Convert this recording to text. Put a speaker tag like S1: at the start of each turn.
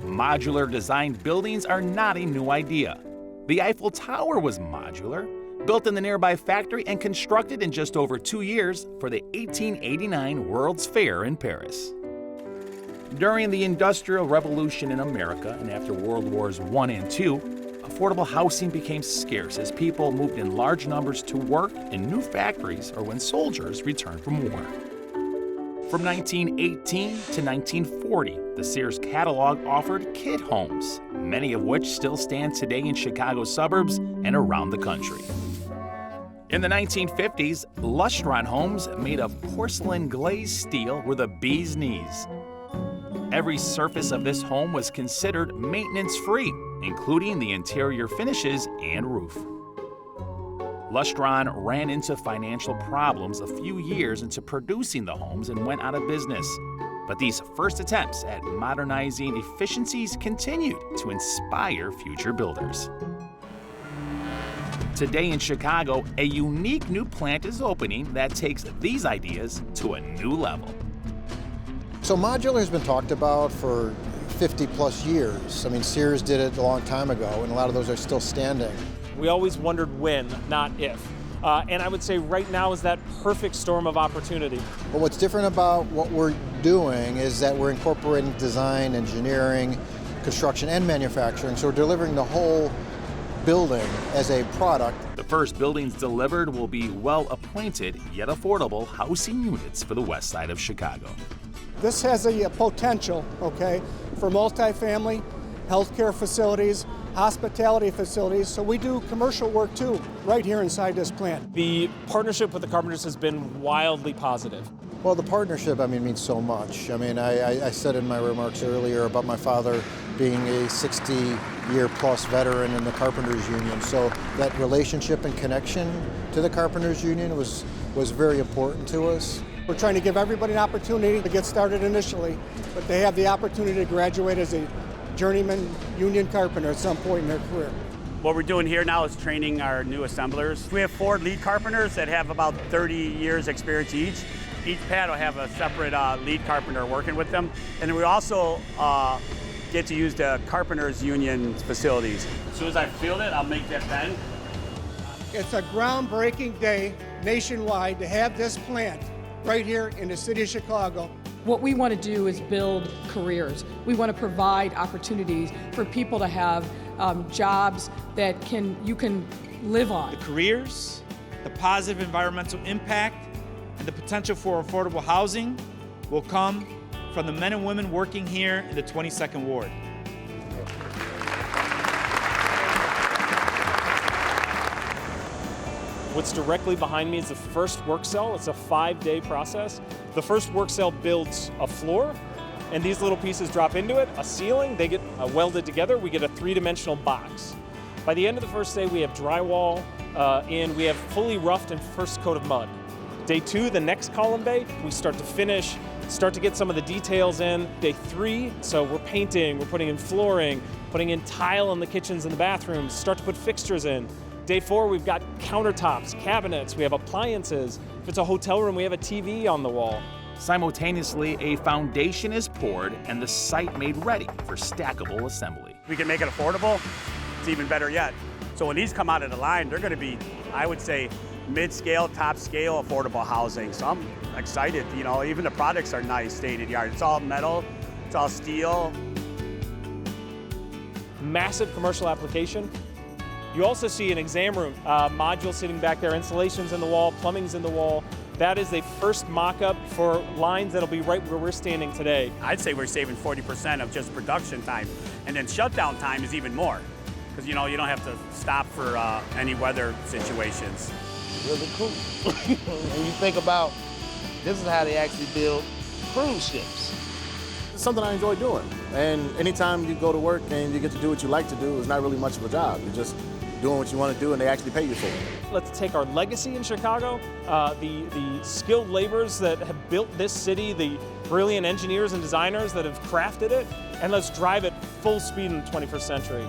S1: Modular designed buildings are not a new idea. The Eiffel Tower was modular, built in the nearby factory and constructed in just over 2 years for the 1889 World's Fair in Paris. During the Industrial Revolution in America and after World Wars I and II, affordable housing became scarce as people moved in large numbers to work in new factories or when soldiers returned from war. From 1918 to 1940, the Sears catalog offered kid homes, many of which still stand today in Chicago's suburbs and around the country. In the 1950s, Lustron homes made of porcelain glazed steel were the bee's knees. Every surface of this home was considered maintenance-free, including the interior finishes and roof. Lustron ran into financial problems a few years into producing the homes and went out of business. But these first attempts at modernizing efficiencies continued to inspire future builders. Today in Chicago, a unique new plant is opening that takes these ideas to a new level.
S2: So modular has been talked about for 50 plus years. I mean, Sears did it a long time ago, and a lot of those are still standing.
S3: We always wondered when, not if. And I would say right now is that perfect storm of opportunity.
S2: But what's different about what we're doing is that we're incorporating design, engineering, construction, and manufacturing. So we're delivering the whole building as a product.
S1: The first buildings delivered will be well-appointed yet affordable housing units for the west side of Chicago.
S4: This has a potential, okay, for multifamily, healthcare facilities, hospitality facilities, so we do commercial work too, right here inside this plant.
S3: The partnership with the Carpenters has been wildly positive.
S2: Well, the partnership, means so much. I said in my remarks earlier about my father being a 60-year-plus veteran in the Carpenters Union, so that relationship and connection to the Carpenters Union was very important to us.
S4: We're trying to give everybody an opportunity to get started initially, but they have the opportunity to graduate as a journeyman union carpenter at some point in their career.
S5: What we're doing here now is training our new assemblers. We have 4 lead carpenters that have about 30 years experience each. Each pad will have a separate lead carpenter working with them. And then we also get to use the Carpenters Union facilities. As soon as I feel it, I'll make that bend.
S4: It's a groundbreaking day nationwide to have this plant right here in the city of Chicago.
S6: What we want to do is build careers. We want to provide opportunities for people to have jobs that you can live on.
S7: The careers, the positive environmental impact, and the potential for affordable housing will come from the men and women working here in the 22nd Ward.
S3: What's directly behind me is the first work cell. It's a 5-day process. The first work cell builds a floor, and these little pieces drop into it, a ceiling, they get welded together, we get a 3-dimensional box. By the end of the first day, we have drywall, and we have fully roughed and first coat of mud. Day 2, the next column bay, we start to finish, start to get some of the details in. Day 3, so we're painting, we're putting in flooring, putting in tile in the kitchens and the bathrooms, start to put fixtures in. Day 4, we've got countertops, cabinets, we have appliances. If it's a hotel room, we have a TV on the wall.
S1: Simultaneously, a foundation is poured and the site made ready for stackable assembly.
S5: We can make it affordable. It's even better yet. So when these come out of the line, they're going to be, I would say, mid-scale, top-scale affordable housing. So I'm excited. Even the products are nice, state-of-the-art. It's all metal, it's all steel.
S3: Massive commercial application. You also see an exam room, module sitting back there, insulation's in the wall, plumbing's in the wall. That is a first mock-up for lines that'll be right where we're standing today.
S5: I'd say we're saving 40% of just production time. And then shutdown time is even more. Because you don't have to stop for any weather situations.
S8: Really cool. When you think about, this is how they actually build cruise ships.
S9: It's something I enjoy doing. And anytime you go to work and you get to do what you like to do, it's not really much of a job. You're just doing what you want to do and they actually pay you for it.
S3: Let's take our legacy in Chicago, the skilled laborers that have built this city, the brilliant engineers and designers that have crafted it, and let's drive it full speed in the 21st century.